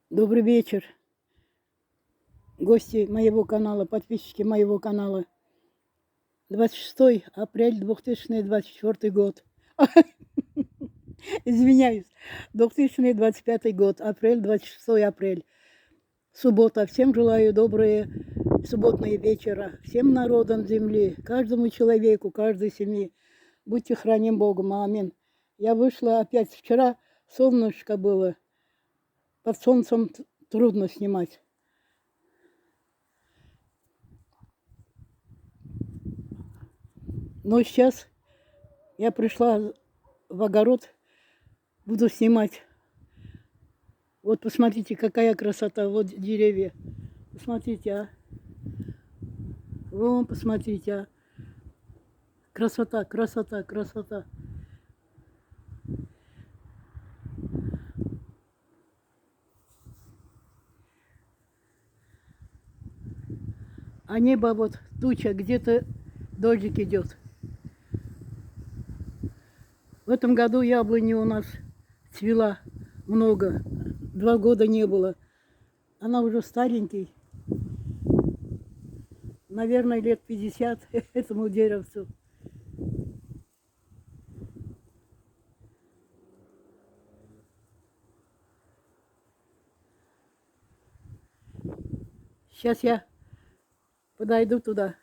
Добрый вечер, гости моего канала, подписчики моего канала. 26 апреля 2024 год. Извиняюсь, 2025 год, апрель, 26 апрель. Суббота. Всем желаю добрые субботные вечера. Всем народам земли, каждому человеку, каждой семье. Будьте храним Богом. Аминь. Я вышла опять вчера, солнышко было. Под солнцем трудно снимать. Но сейчас я пришла в огород, буду снимать. Вот посмотрите, какая красота. Вот деревья. Посмотрите, а. Вон, посмотрите, а. Красота, красота, красота. А небо вот туча, где-то дождик идет. В этом году яблони у нас цвела много. 2 года не было. Она уже старенький. Наверное, лет 50 этому деревцу. Сейчас я подойду туда.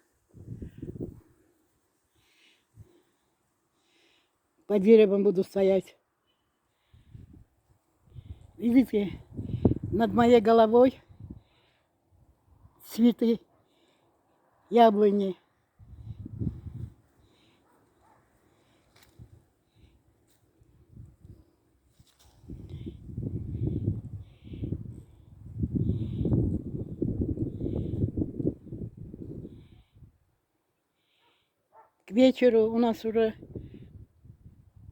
Под деревом буду стоять. Видите, над моей головой цветы яблони. К вечеру у нас уже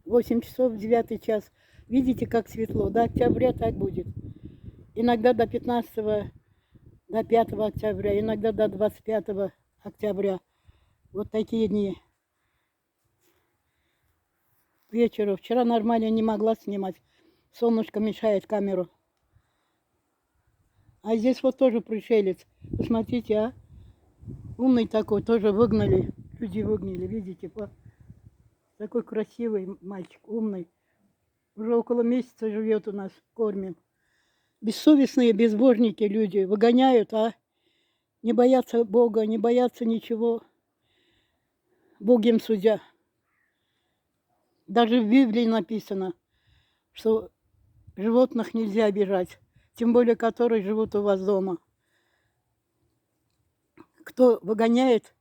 8 часов, 9 час. Видите, как светло. До октября так будет. Иногда до 15, до 5 октября, иногда до 25 октября. Вот такие дни. К вечеру. Вчера нормально не могла снимать. Солнышко мешает камеру. А здесь вот тоже пришелец. Посмотрите, а. Умный такой, тоже выгнали. Люди выгнали, видите, такой красивый мальчик, умный. Уже около месяца живет у нас, кормим. Бессовестные безбожники люди выгоняют, а не боятся Бога, не боятся ничего. Бог им судья. Даже в Библии написано, что животных нельзя обижать, тем более которые живут у вас дома. Кто выгоняет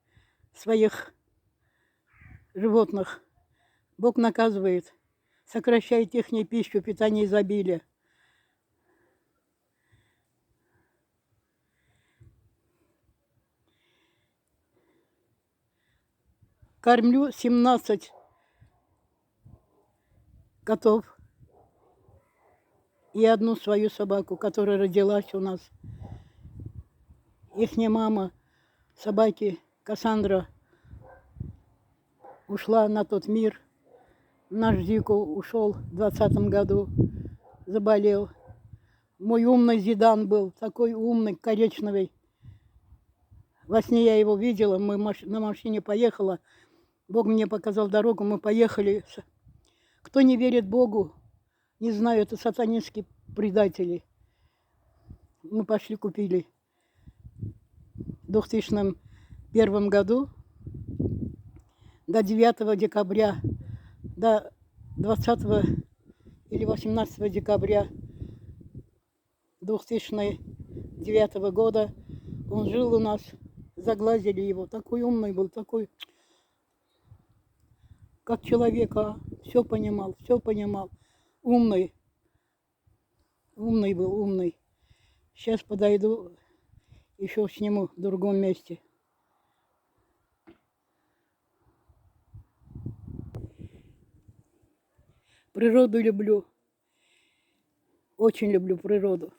своих животных, Бог наказывает, сокращает их пищу, питание изобилия. Кормлю 17 котов и одну свою собаку, которая родилась у нас. Ихняя мама, собаки Кассандра, ушла на тот мир. Наш Дико ушел в 2020 году, заболел. Мой умный Зидан был, такой умный, коричневый. Во сне я его видела, мы на машине поехала. Бог мне показал дорогу, мы поехали. Кто не верит Богу, не знаю, это сатанинские предатели. Мы пошли купили в 2001 году до 9 декабря, до 20 или 18 декабря 2009 года он жил у нас, заглазили его. Такой умный был, такой, как человека, все понимал, все понимал. Умный, умный был, умный. Сейчас подойду, еще сниму в другом месте. Природу люблю, очень люблю природу.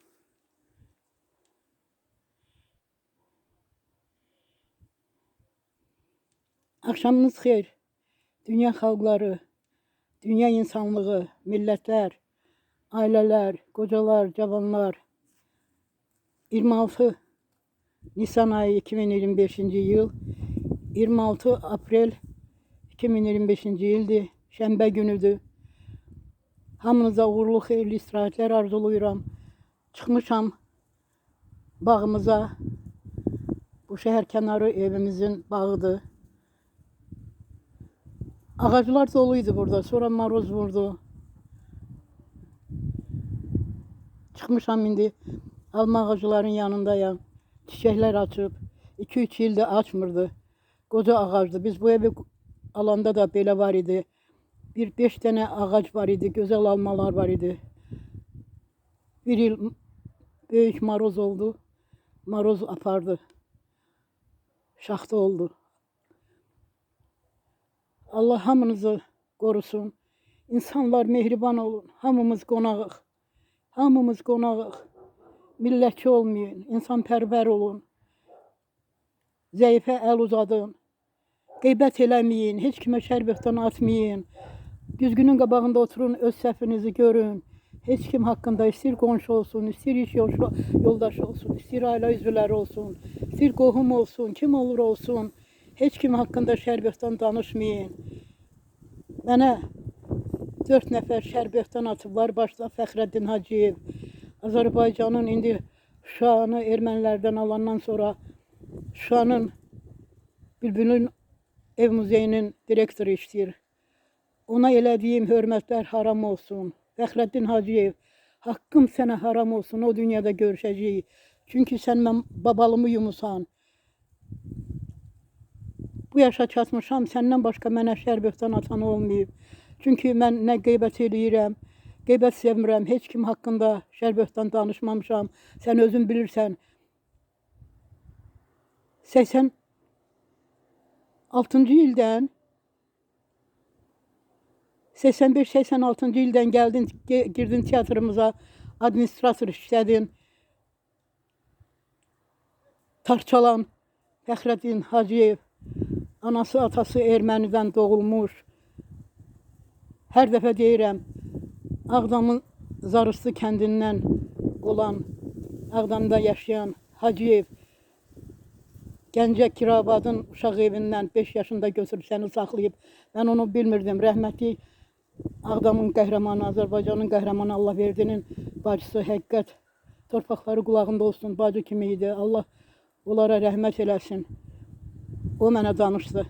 Akşamınız xeyir. Dünya xalqları, dünya insanlığı, millətlər, ailələr, qocalar, cavanlar. 26 Nisan ayı 2025 yıl, 26 Aprel 2025 ildir. Şənbə günüdür. Hamınıza uğurlu, xeyirli istirahətlər arzuluyuram. Çıxmışam bağımıza. Bu şəhər kənarı evimizin bağıdır. Ağaclar doluydu burada. Sonra maroz vurdu. Çıxmışam indi. Alma ağacların yanındayım. Çiçekler açıb. 2-3 ildə açmırdı. Koca ağacdı. Biz bu evi alanda da belə var idi. Bir 5 tane ağac var idi. Güzel almalar var idi. Bir yıl büyük maroz oldu. Maroz apardı. Şaxta oldu. Allah hamınızı korusun. İnsanlar mehriban olun. Hamımız qonağıq. Hamımız qonağıq. Millətçi olmayın. İnsanpərvər olun. Zəifə əl uzadın. Qeybət eləməyin. Heç kimə şərbətdən atmayın. Düzgünün qabağında oturun. Öz səhvinizi görün. Heç kim haqqında istir qonşu olsun, istir iş yoldaşı olsun, istir ailə üzvləri olsun, istir qohum olsun, kim olur olsun. Heç kim haqqında şərbətdən danışmayın. Mənə 4 nəfər şərbətdən atıblar. Başda Fəxrəddin Hacıyev. Azərbaycanın indi Şuşanı ermənilərdən alandan sonra Şuşanın Bülbülün ev muzeyinin direktoru işləyir. Ona elədiyim hörmətlər haram olsun. Fəxrəddin Hacıyev, haqqım sənə haram olsun, o dünyada görüşəcəyik. Çünki sən mən babalımı yumusan. Bu yaşa çatmışam, səndən başqa mənə şərbətdən atan olmayıb. Çünki mən nə qeybət eləyirəm, qeybət sevmirəm, heç kim haqqında şərbətdən danışmamışam. Sən özün bilirsən. 86-cı ildən 85-86-cı ildən gəldin, girdin teatrımıza, administrator işlədin. Tarçalan Fəxrəddin Hacıyev, anası, atası ermənidən doğulmuş. Hər dəfə deyirəm, Ağdamın Zarısı kəndindən olan, Ağdamda yaşayan Hacıyev, Gəncə Kirabadın uşaq evindən 5 yaşında götürüb səni saxlayıb. Mən onu bilmirdim. Rəhmətli Ağdamın qəhrəmanı, Azərbaycanın qəhrəmanı Allahverdinin bacısı həqiqət torpaqları qulağında olsun, bacı kimi idi. Allah onlara rəhmət eləsin. O mənə danışdı.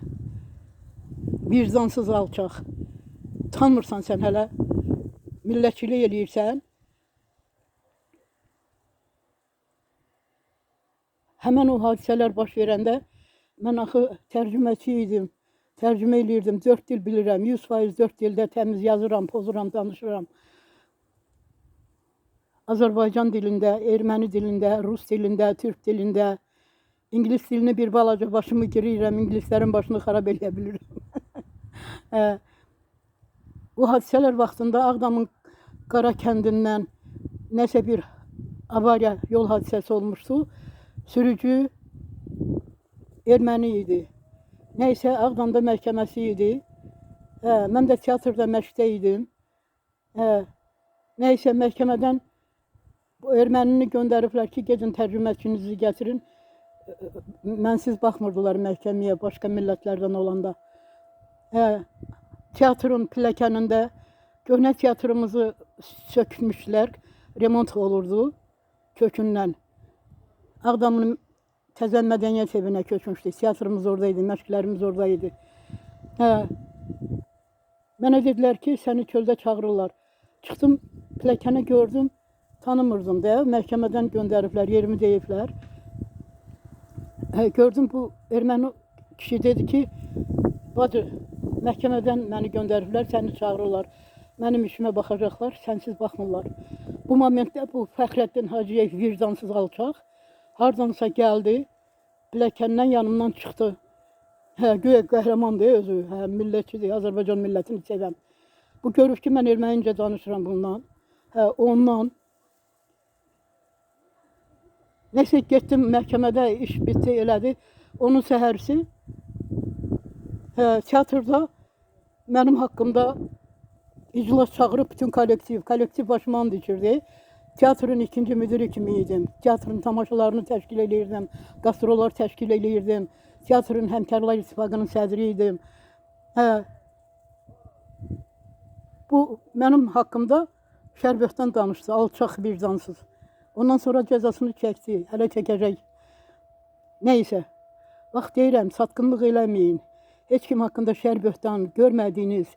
Vicdansız alçaq. Tanmırsan sən hələ. Millətçilik eləyirsən. Həmən o hadisələr baş verəndə mən axı tərcüməçi idim. Tərcümə eləyirdim, 4 dil bilirəm, 100% 4 dildə təmiz yazıram, pozuram, danışıram. Azərbaycan dilində, erməni dilində, rus dilində, türk dilində, İngilis dilini bir balaca başımı girirəm, İngilislərin başını xarab eləyə bilirəm. Bu hadisələr vaxtında Ağdamın Qara kəndindən nəsə bir avariya, yol hadisəsi olmuşdu. Sürücü erməni idi. Nəysə Ağdamda məhkəməsi idi. Mən də teatrda məşqdə idim. Nəysə məhkəmədən bu ermənini göndəriblər ki, gedin tərcüməçinizi gətirin. Mənsiz baxmırdılar məhkəməyə, başqa millətlərdən olanda. Teatrın pilləkənində köhnə teatrımızı sökmüşlər, remont olurdu kökündən. Ağdamın Təzən Mədəniyyət evinə köçmüşdük. Teatrımız oradaydı, məşqlərimiz oradaydı. Mənə dedilər ki, səni çöldə çağırırlar. Çıxdım, pilləkəni gördüm, tanımırdım da. Məhkəmədən göndəriblər, yerimi deyiblər. Gördüm, bu erməni kişi dedi ki, bacı, məhkəmədən məni göndəriblər, səni çağırırlar. Mənim işimə baxacaqlar, sənsiz baxmırlar. Bu momentdə bu Fəxrəddin Hacıyev vicdansız alçaq hardansa gəldi, pilləkəndən yanımdan çıxdı. Güya qəhrəmandır özü, millətçidir, Azərbaycan millətini sevəm. Bu görüb ki, mən ermənincə danışıram bundan. Ondan. Nəsə getdim məhkəmədə, iş bitdi, elədi. Onun səhərisi teatrda mənim haqqımda iclas çağırıb bütün kollektiv başıma and içirdi. Teatrın ikinci müdürü kimi idim. Teatrın tamaşalarını təşkil edirdim. Qastrollar təşkil edirdim. Teatrın Həmkarlar İttifaqının sədri idim. Hə, bu mənim haqqımda şərbətdən danışdı, alçaq vicdansız. Ondan sonra cəzasını çəkdi, hələ çəkəcək. Neysə, bax deyirəm, satqınlıq eləməyin. Heç kim haqqında şərbətdən görmədiyiniz,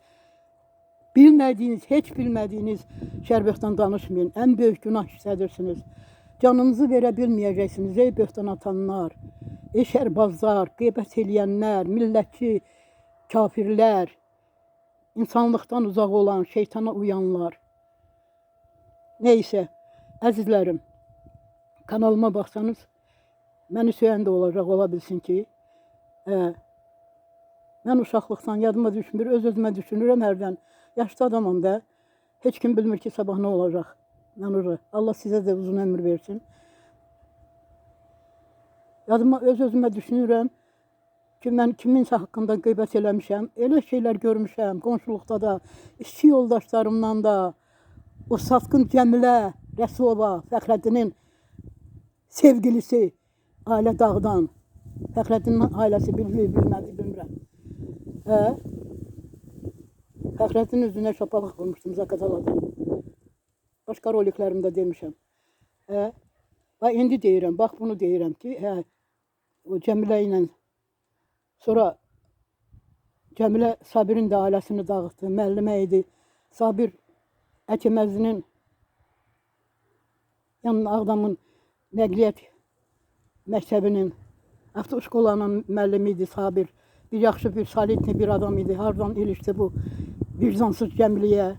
bilmədiyiniz, heç bilmədiyiniz şərbətdən danışmayın. Ən böyük günah işlədirsiniz. Canınızı verə bilməyəcəksiniz, ey böhtan atanlar, ey şərbazlar, qeybət eləyənlər, millətçi, kafirlər, insanlıqdan uzaq olan, şeytana uyanlar. Neysə, əzizlərim, kanalıma baxsanız, məni söyən də olacaq, ola bilsin ki, mən uşaqlıqdan yadıma düşmür, öz-özümə düşünürəm hərdən. Yaşlı adamam da, heç kim bilmir ki, sabah nə olacaq. Allah sizə də uzun ömür versin. Yadıma öz-özümə düşünürəm ki, mən kiminsə haqqında qeybət eləmişəm, elə şeylər görmüşəm, qonşuluqda da, işçi yoldaşlarımdan da, o satqın Cəmilə Rəsulova, Fəxrəddinin sevgilisi, ailə dağdan, Fəxrəddinin ailəsi bilmədi, bilmirəm. Fəxrəddinin üzünə şapalaq vurmuşdum Zaqatalada. Başqa roliklərimdə demişəm. Və indi deyirəm, bax bunu deyirəm ki, o Cəmilə ilə sonra Cəmilə Sabirin də ailəsini dağıtdı, müəllimə idi. Sabir Əkiməzdinin yanına Ağdamın nəqliyyat məktəbinin avtoşkolanın müəllimi idi Sabir. Bir yaxşı, bir solidli bir adam idi. Hardan ilişdi bu vicdansız Cəmiləyə.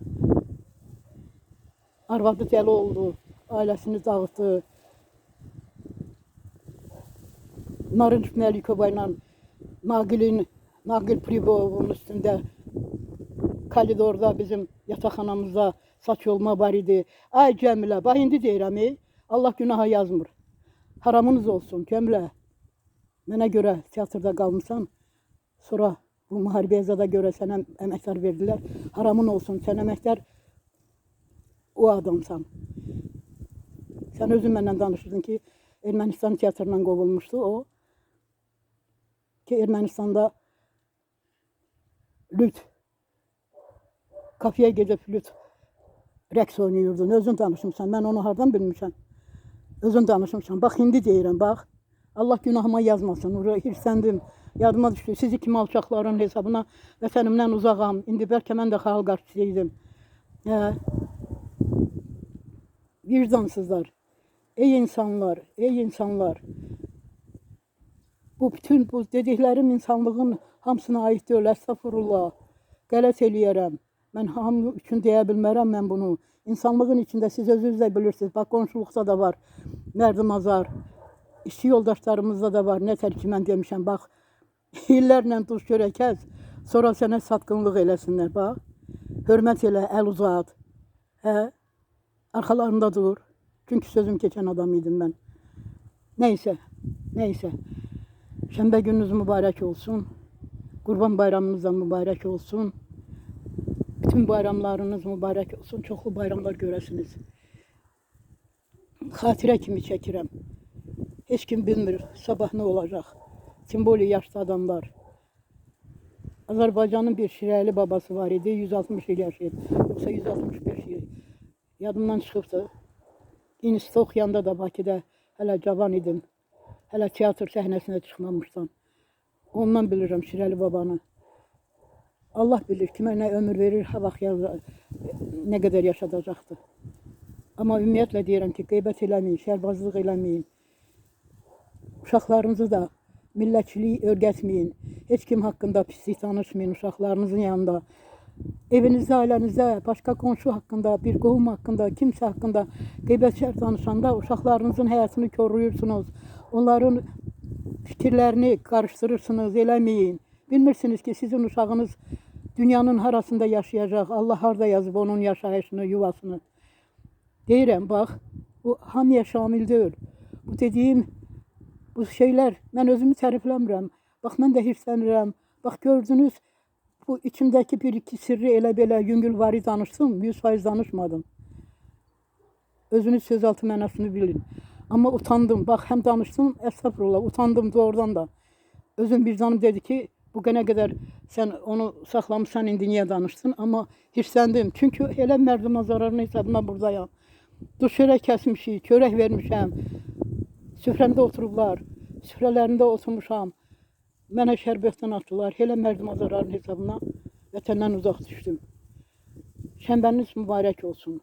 Arvadı dəli oldu, ailəsini dağıtdı. Narınc Məlikova ilə Naqil Pribovun üstündə koridorda bizim yataqxanamızda saç yolma var idi. Ay Cəmilə, bax indi deyirəm, Allah günaha yazmır. Haramınız olsun Cəmilə. Mənə görə teatrda qalmışsan, sonra bu müharibəyə zada görə sənə əməkdar verdilər. Haramın olsun, sən əməkdar o adamsan. Sən özün məndən danışırdın ki, Ermənistan teatrından qovulmuşdu o. Ki Ermənistanda lüt, kafeye gedib lüt rəqs oynayırdın. Özün danışmışsan, mən onu hardan bilmişəm. Özün danışmışsan. Bax indi deyirəm, bax. Allah günahıma yazmasın. Hirsləndim. Yadıma düşdü. Sizi kimi alçaqların hesabına vətənimdən uzağam. İndi bəlkə mən də xalq artistiydim. Vicdansızlar. Ey insanlar, ey insanlar. Bu bütün bu dediklərim insanlığın hamısına aid deyil. Əstəğfurullah. Qələt eləyərəm. Mən hamı üçün deyə bilmərəm mən bunu. İnsanlığın içində siz özünüz də bilirsiniz. Bax qonşuluqda da var. Mərdim azar. İşçi yoldaşlarımızda da var. Nə tər ki mən demişəm. Bax illərlə duş görəkəz. Sonra sənə satqınlıq eləsinlər. Bax. Hörmət elə, əl uzat. Arxalarında dur. Çünki sözüm keçən adam idim mən. Neysə, neysə. Şənbə gününüz mübarək olsun. Qurban bayramınız da mübarək olsun. Bütün bayramlarınız mübarək olsun. Çoxlu bayramlar görəsiniz. Xatirə kimi çəkirəm. Heç kim bilmir sabah nə olacaq. Simboli yaşlı adamlar. Azərbaycanın bir Şirəli babası var idi. 160 il yaşayıb. Yoxsa 165 il. Yadımdan çıxıbdı. İnstitut oxuyanda da Bakıda hələ cavan idim. Hələ teatr səhnəsinə çıxmamışdan. Ondan bilirəm Şirəli babanı. Allah bilir kimə nə ömür verir, ha vaxt nə qədər yaşadacaqdır. Amma ümumiyyətlə deyirəm ki, qeybət eləməyin, şərbazlıq eləməyin. Uşaqlarınızı da millətçiliyi öyrətməyin. Heç kim haqqında pislik danışmayın uşaqlarınızın yanında. Evinizdə, ailənizdə, başqa qonşu haqqında, bir qohum haqqında, kimsə haqqında qeybət şər danışanda uşaqlarınızın həyatını koruyursunuz. Onların fikirlərini qarışdırırsınız, eləməyin. Bilmirsiniz ki, sizin uşağınız dünyanın harasında yaşayacaq. Allah harada yazıb onun yaşayışını, yuvasını. Deyirəm, bax, bu hamıya şamil deyil. Bu dediyim, bu şeylər, mən özümü tərifləmirəm. Bax, mən də hirslənirəm. Bax, gördünüz, bu içimdəki bir iki sirri elə belə yüngülvari danışdım, 100% danışmadım. Özünüz söz altı mənasını bilin. Ama utandım. Bak hem danıştım, estağfurullah. Utandım doğrudan da. Özüm vicdanım dedi ki, bu günə kadar sen onu saxlamısan, indi niye danıştın? Ama hirsləndim. Çünkü elə mərduma zararın hesabına buradayım. Dur çörək kəsmişik, çörək vermişəm. Süfrəmdə oturublar. Süfrələrində oturmuşam. Mənə şərbətdən atdılar. Elə mərduma zararın hesabına vətəndən uzaq düşdüm. Şənbəniniz mübarək olsun.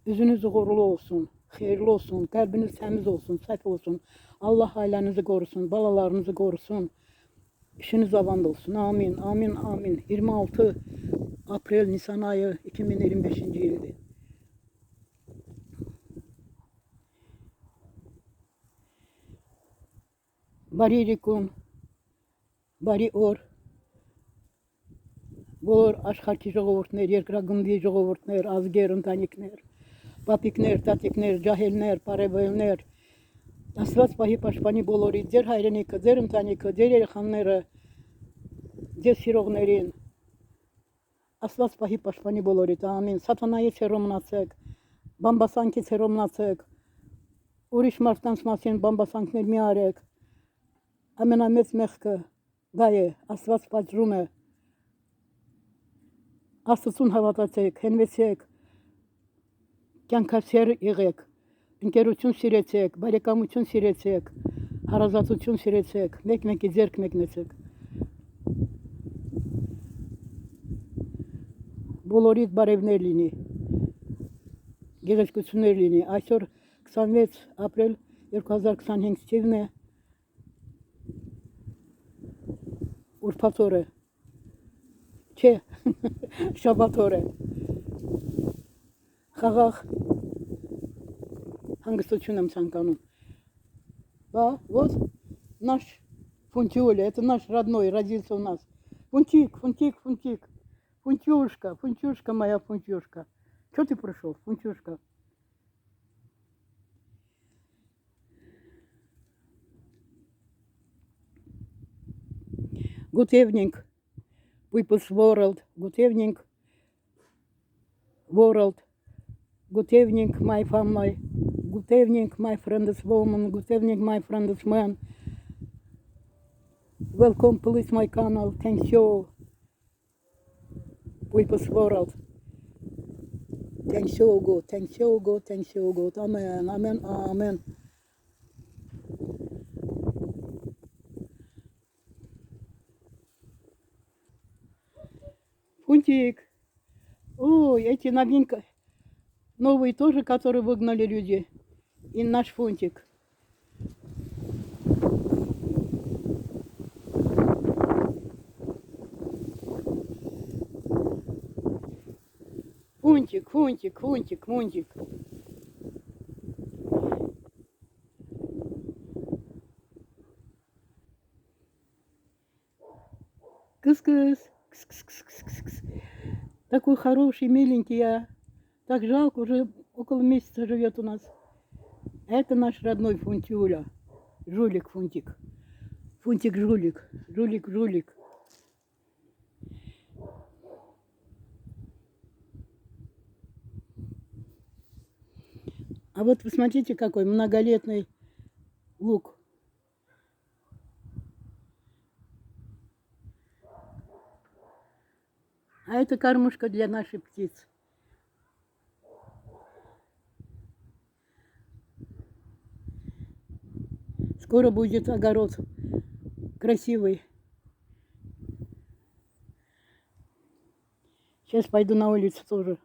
Üzünüz uğurlu olsun. Xeyirli olsun. Qəlbiniz təmiz olsun, səhv olsun. Allah ailənizi qorusun, balalarınızı qorusun. İşiniz avand olsun. Amin, amin, amin. 26 Aprel Nisan ayı 2025-ci ildir. Баририкун, бариор, болор ашхарки жоғовортнер, еркрагымди жоғовортнер, азгерін таникнер, папикнер, татикнер, жахелнер, паребелнер, асвас пахи пашпани болори, дер хайреника, дерін таника, дер ерханнері, дер сироғнерин, асвас пахи пашпани болори, амин. Сатанайы серомнацек, бамбасанки серомнацек, уриш мартан смасен бамбасанкнер миарек, Ամենամեծ մեղքը դա է, Աստված պատժում է, Աստծուն հավատացեք, հենվեցեք, կյանքասեր եղեք, ընկերություն սիրեցեք, բարեկամություն սիրեցեք, հարազատություն սիրեցեք, մեկ-մեկի ձեռք մեկնեցեք։ Բոլորիդ բարևներ լինի, գեղեցկություններ լինի։ Այսօր 26 ապրիլ 2025 թիվն է, ուրբաթ օր է, չէ, շաբաթ օր է, խաղաղ հանգստություն եմ ցանկանում։ Вот наш Фунтюля, это наш родной, родился у нас. Фунтик, Фунтик, Фунтик, Фунтюшка, Фунтюшка моя, Фунтюшка. Что ты пришел, Фунтюшка? Good evening, people's world. Good evening, world. Good evening, my family. Good evening, my friends woman. Good evening, my friends man. Welcome, please, my channel. Thank you, people's world. Thank you, God. Thank you, God. Thank you, God. Amen. Amen. Amen. Фунтик. Ой, эти новинки, новые тоже, которые выгнали люди. И наш Фунтик. Фунтик, Фунтик, Фунтик, Фунтик. Кыс-кыс. Кыс-кыс-кыс-кыс-кыс. Такой хороший, миленький, а так жалко, уже около месяца живет у нас. Это наш родной Фунтюля. Жулик Фунтик. Фунтик-жулик. Жулик-жулик. А вот посмотрите, какой многолетний лук. А это кормушка для нашей птиц. Скоро будет огород красивый. Сейчас пойду на улицу тоже.